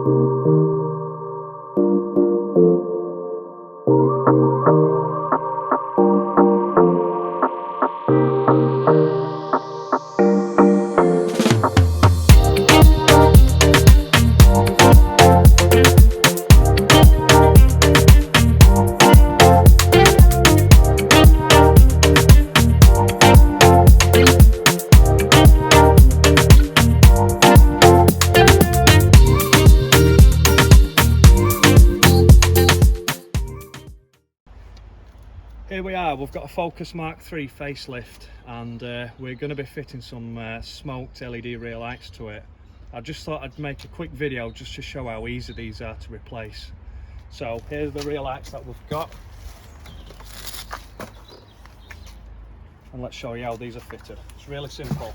Here we are, we've got a Focus Mark 3 facelift, and we're going to be fitting some smoked LED rear lights to it. I just thought I'd make a quick video just to show how easy these are to replace. So here's the rear lights that we've got, and let's show you how these are fitted. It's really simple.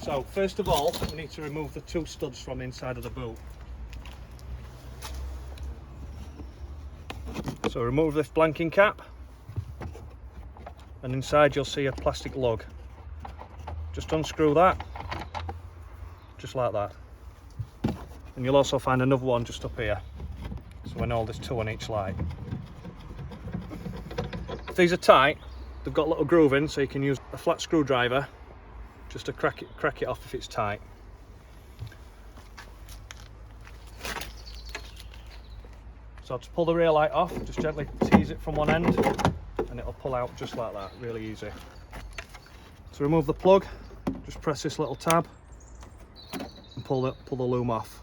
So first of all, we need to remove the two studs from inside of the boot. So remove this blanking cap, and inside you'll see a plastic lug. Just unscrew that, just like that. And you'll also find another one just up here. So we know there's two on each light. If these are tight, they've got a little groove in, so you can use a flat screwdriver just to crack it off if it's tight. So to pull the rear light off, just gently tease it from one end and it'll pull out just like that, really easy. To remove the plug, just press this little tab and pull the loom off.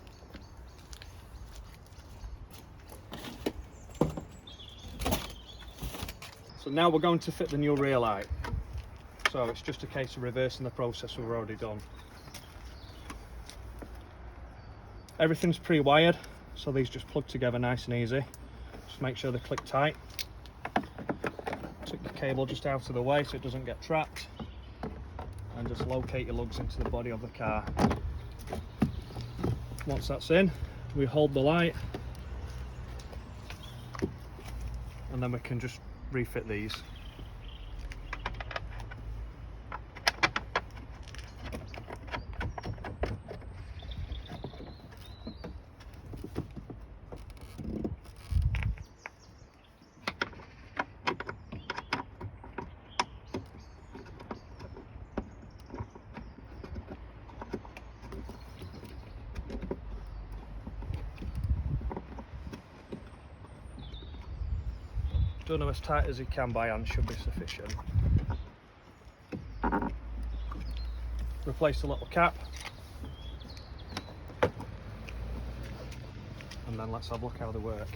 So now we're going to fit the new rear light. So it's just a case of reversing the process we've already done. Everything's pre-wired, so these just plug together nice and easy. Just make sure they click tight. Take the cable just out of the way so it doesn't get trapped, and just locate your lugs into the body of the car. Once that's in, we hold the light, and then we can just refit these. Done them as tight as you can by hand should be sufficient. Replace the little cap, and then let's have a look how they work.